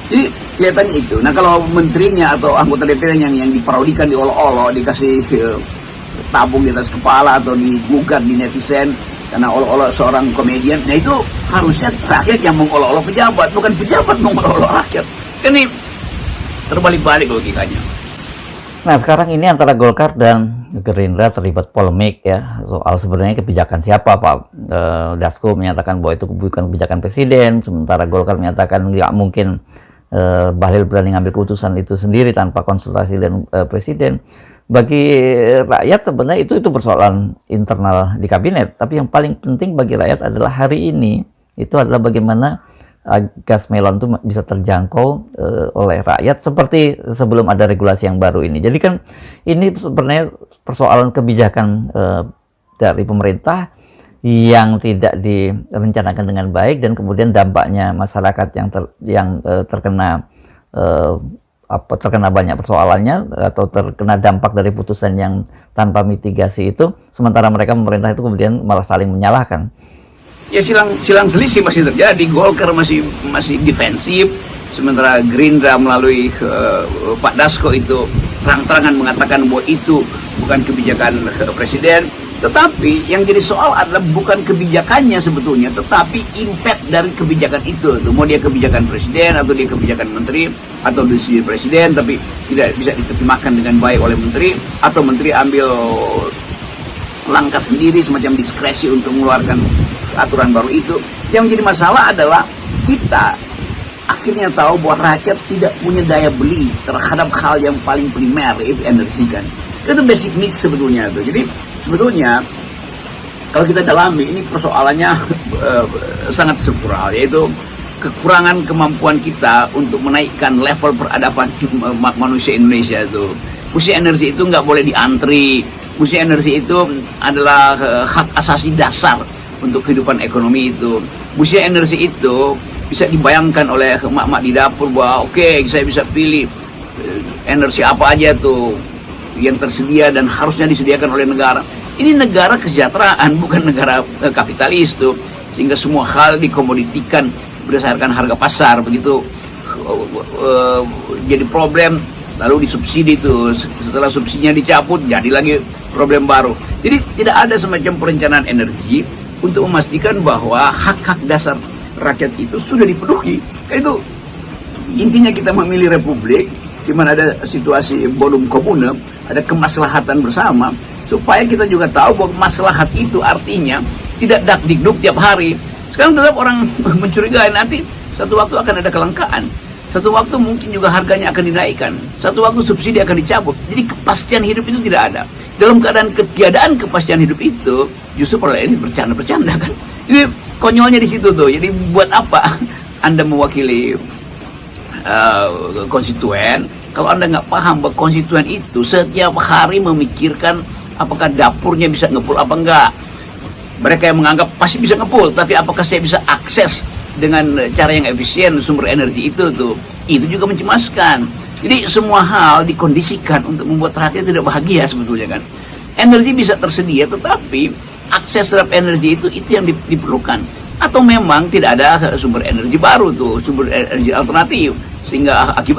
Jadi kelihatannya itu. Nah kalau menterinya atau anggota DPR yang diparodikan, diolok-olok, dikasih tabung di atas kepala atau digugat di netizen karena olok-olok seorang komedian, nah itu harusnya rakyat yang mengolok-olok pejabat, bukan pejabat mengolok-olok rakyat. Kan ini terbalik-balik logikanya. Nah sekarang ini antara Golkar dan Gerindra terlibat polemik ya soal sebenarnya kebijakan siapa. Pak Dasko menyatakan bahwa itu bukan kebijakan presiden, sementara Golkar menyatakan nggak mungkin Bahlil berani ngambil keputusan itu sendiri tanpa konsultasi dengan presiden. Bagi rakyat sebenarnya itu persoalan internal di kabinet, tapi yang paling penting bagi rakyat adalah hari ini itu adalah bagaimana gas melon itu bisa terjangkau oleh rakyat seperti sebelum ada regulasi yang baru ini. Jadi kan ini sebenarnya persoalan kebijakan dari pemerintah yang tidak direncanakan dengan baik, dan kemudian dampaknya masyarakat yang terkena terkena banyak persoalannya atau terkena dampak dari putusan yang tanpa mitigasi itu, sementara mereka pemerintah itu kemudian malah saling menyalahkan. Ya silang selisih masih terjadi. Golkar masih defensif, sementara Gerindra melalui Pak Dasko itu terang-terangan mengatakan bahwa itu bukan kebijakan presiden. Tetapi yang jadi soal adalah bukan kebijakannya sebetulnya, tetapi impact dari kebijakan itu. Mau dia kebijakan presiden atau dia kebijakan menteri, atau decision presiden tapi tidak bisa diterjemahkan dengan baik oleh menteri, atau menteri ambil langkah sendiri semacam diskresi untuk mengeluarkan aturan baru itu. Yang menjadi masalah adalah kita akhirnya tahu bahwa rakyat tidak punya daya beli terhadap hal yang paling primer, yaitu energi kan. Itu basic needs sebetulnya itu. Jadi sebetulnya kalau kita dalami ini persoalannya sangat struktural, yaitu kekurangan kemampuan kita untuk menaikkan level peradaban manusia Indonesia itu. Fungsi energi itu nggak boleh diantri. Fungsi energi itu adalah hak asasi dasar untuk kehidupan ekonomi itu. Fungsi energi itu bisa dibayangkan oleh emak-emak di dapur bahwa oke, saya bisa pilih energi apa aja tuh yang tersedia dan harusnya disediakan oleh negara. Ini negara kesejahteraan, bukan negara kapitalis tuh, sehingga semua hal dikomoditikan berdasarkan harga pasar. Begitu jadi problem, lalu disubsidi tuh, setelah subsidinya dicabut jadi lagi problem baru. Jadi tidak ada semacam perencanaan energi untuk memastikan bahwa hak-hak dasar rakyat itu sudah dipenuhi. Itu intinya kita memilih republik di mana ada situasi bonum komune, ada kemaslahatan bersama, supaya kita juga tahu bahwa maslahat itu artinya tidak dakdikduk tiap hari. Sekarang tetap orang mencurigai nanti satu waktu akan ada kelangkaan, satu waktu mungkin juga harganya akan dinaikkan, satu waktu subsidi akan dicabut. Jadi kepastian hidup itu tidak ada. Dalam keadaan ketiadaan kepastian hidup itu, justru para elit bercanda-bercanda kan. Jadi konyolnya di situ tuh. Jadi buat apa Anda mewakili konstituen kalau Anda nggak paham bahwa konstituen itu setiap hari memikirkan apakah dapurnya bisa ngepul apa enggak. Mereka yang menganggap pasti bisa ngepul, tapi apakah saya bisa akses dengan cara yang efisien sumber energi itu tuh, itu juga mencemaskan. Jadi semua hal dikondisikan untuk membuat rakyat tidak bahagia sebetulnya kan. Energi bisa tersedia, tetapi akses terhadap energi itu yang diperlukan. Atau memang tidak ada sumber energi baru tuh, sumber energi alternatif, sehingga akibat